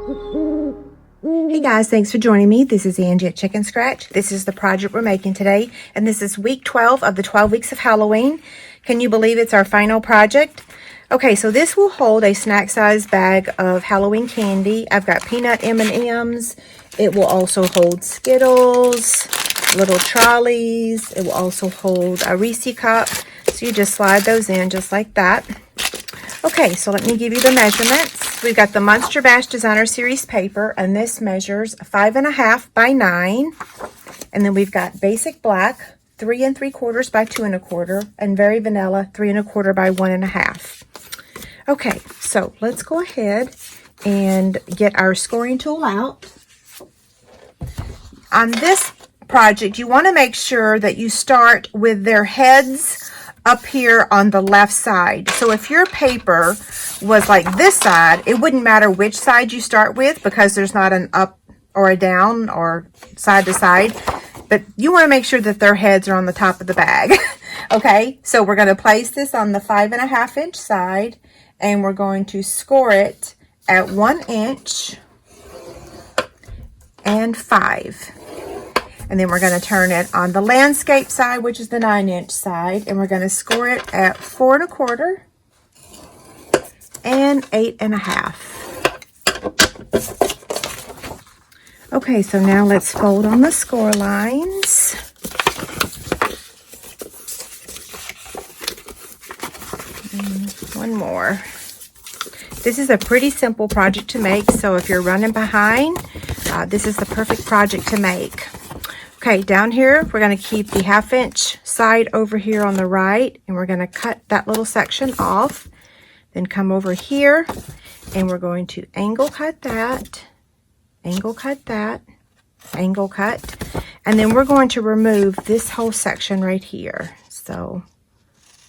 Hey guys, thanks for joining me. This is Angie at Chicken Scratch. This is the project we're making today, and this is week 12 of the 12 weeks of Halloween. Can you believe it's our final project? Okay, so this will hold a snack-sized bag of Halloween candy. I've got peanut M&Ms. It will also hold Skittles, little trolleys. It will also hold a Reese cup. So you just slide those in just like that. Okay, so let me give you the measurements. We've got the Monster Bash Designer Series paper, and this measures 5.5 by 9. And then we've got basic black, 3 3/4 by 2 1/4, and very vanilla, 3 1/4 by 1 1/2. Okay, so let's go ahead and get our scoring tool out. On this project, you want to make sure that you start with their heads up here on the left side. So if your paper was like this side, it wouldn't matter which side you start with because there's not an up or a down or side to side. But you want to make sure that their heads are on the top of the bag. Okay, so we're going to place this on the 5.5 inch side, and we're going to score it at 1 inch and 5. And then we're going to turn it on the landscape side, which is the 9 inch side, and we're going to score it at 4 1/4 and 8 1/2. Okay, so now let's fold on the score lines. One more. This is a pretty simple project to make, so if you're running behind, this is the perfect project to make. Okay, down here, we're going to keep the 1/2 inch side over here on the right, and we're going to cut that little section off. Then come over here, and we're going to angle cut that, angle cut that, angle cut, and then we're going to remove this whole section right here. So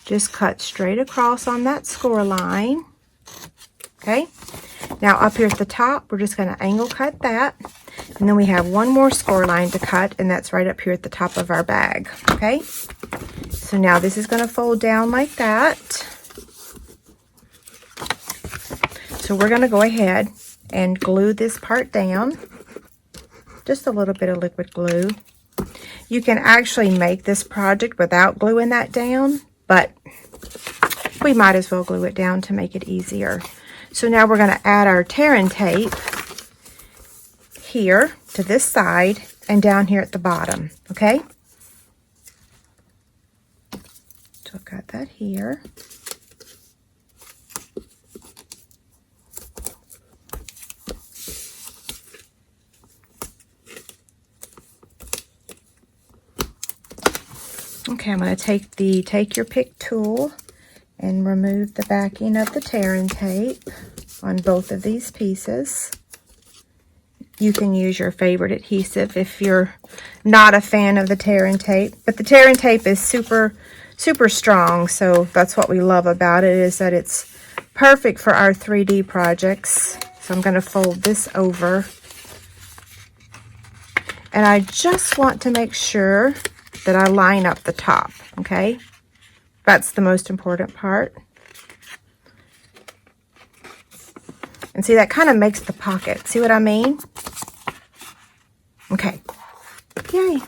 just cut straight across on that score line. Okay, now up here at the top, we're just going to angle cut that. And then we have one more score line to cut, and that's right up here at the top of our bag. Okay, so now this is going to fold down like that. So we're going to go ahead and glue this part down. Just a little bit of liquid glue. You can actually make this project without gluing that down, but we might as well glue it down to make it easier. So now we're going to add our tear-in tape here to this side and down here at the bottom. Okay, so I've got that here. Okay, I'm going to take your pick tool and remove the backing of the tear-in tape on both of these pieces. You can use your favorite adhesive if you're not a fan of the tear-in tape, but the tear-in tape is super strong, so that's what we love about it, is that it's perfect for our 3D projects. So I'm going to fold this over, and I just want to make sure that I line up the top. Okay, that's the most important part. And see, that kind of makes the pocket. See what I mean? Okay. Yay.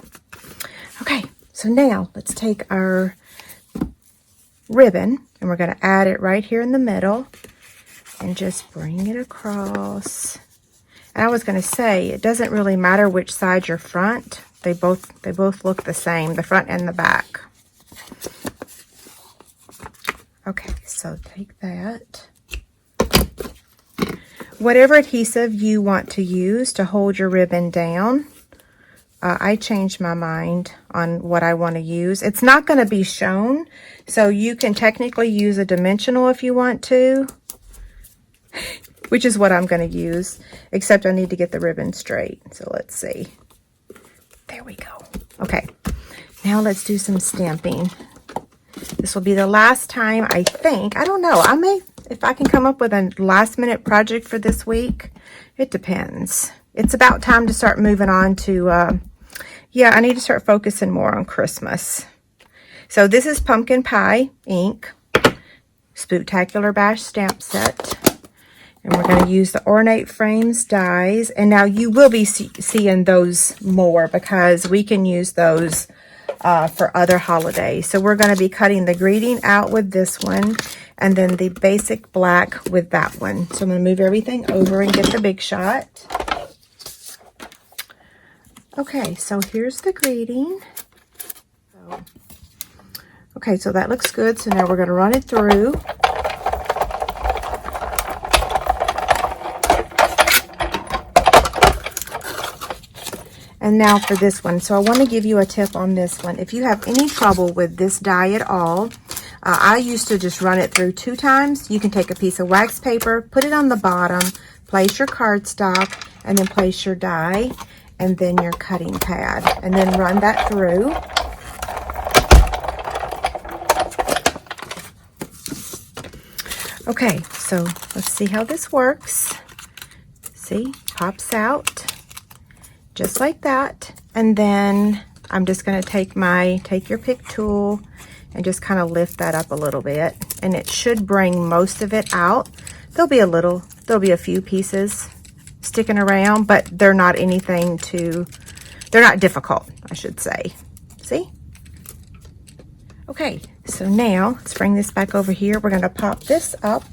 Okay, so now let's take our ribbon, and we're going to add it right here in the middle and just bring it across. And I was going to say, it doesn't really matter which side you're front. They both look the same, the front and the back. Okay, so take that. Whatever adhesive you want to use to hold your ribbon down, I changed my mind on what I want to use. It's not going to be shown, so you can technically use a dimensional if you want to, which is what I'm going to use, except I need to get the ribbon straight. So let's see. There we go. Okay, now let's do some stamping. This will be the last time, I think. I don't know. I may, if I can come up with a last minute project for this week. It depends. It's about time to start moving on to, yeah, I need to start focusing more on Christmas. So this is Pumpkin Pie ink, Spooktacular Bash stamp set. And we're going to use the Ornate Frames dies. And now you will be seeing those more because we can use those for other holidays. So we're going to be cutting the greeting out with this one and then the basic black with that one. So I'm going to move everything over and get the big shot. Okay, so here's the greeting. Okay, so that looks good. So now we're going to run it through. And now for this one. So I want to give you a tip on this one. If you have any trouble with this die at all, I used to just run it through 2 times. You can take a piece of wax paper, put it on the bottom, place your cardstock, and then place your die, and then your cutting pad, and then run that through. Okay, so let's see how this works. See, pops out. Just like that. And then I'm just going to take your pick tool and just kind of lift that up a little bit. And it should bring most of it out. There'll be a few pieces sticking around, but they're not they're not difficult, I should say. See? Okay, so now let's bring this back over here. We're going to pop this up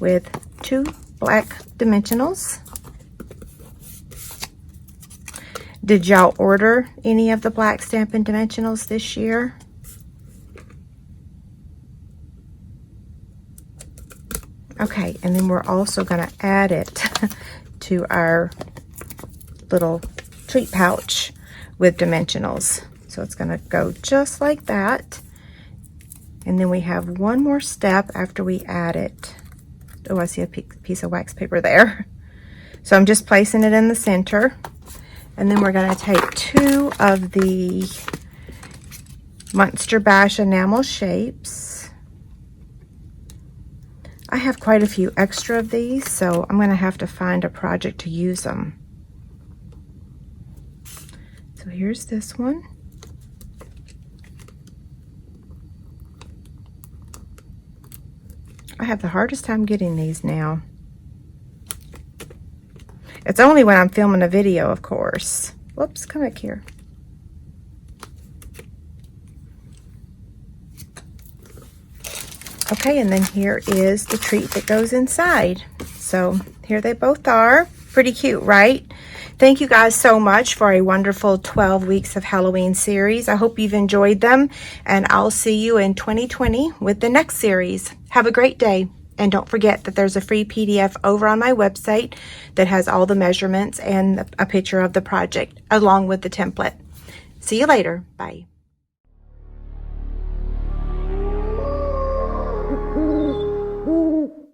with 2 black dimensionals. Did y'all order any of the black Stampin' Dimensionals this year? Okay, and then we're also going to add it to our little treat pouch with dimensionals. So it's going to go just like that. And then we have one more step after we add it. Oh, I see a piece of wax paper there. So I'm just placing it in the center. And then we're going to take 2 of the Monster Bash enamel shapes. I have quite a few extra of these, so I'm going to have to find a project to use them. So here's this one. I have the hardest time getting these now. It's only when I'm filming a video, of course. Whoops, come back here. Okay, and then here is the treat that goes inside. So here they both are. Pretty cute, right? Thank you guys so much for a wonderful 12 weeks of Halloween series. I hope you've enjoyed them, and I'll see you in 2020 with the next series. Have a great day. And don't forget that there's a free PDF over on my website that has all the measurements and a picture of the project along with the template. See you later. Bye.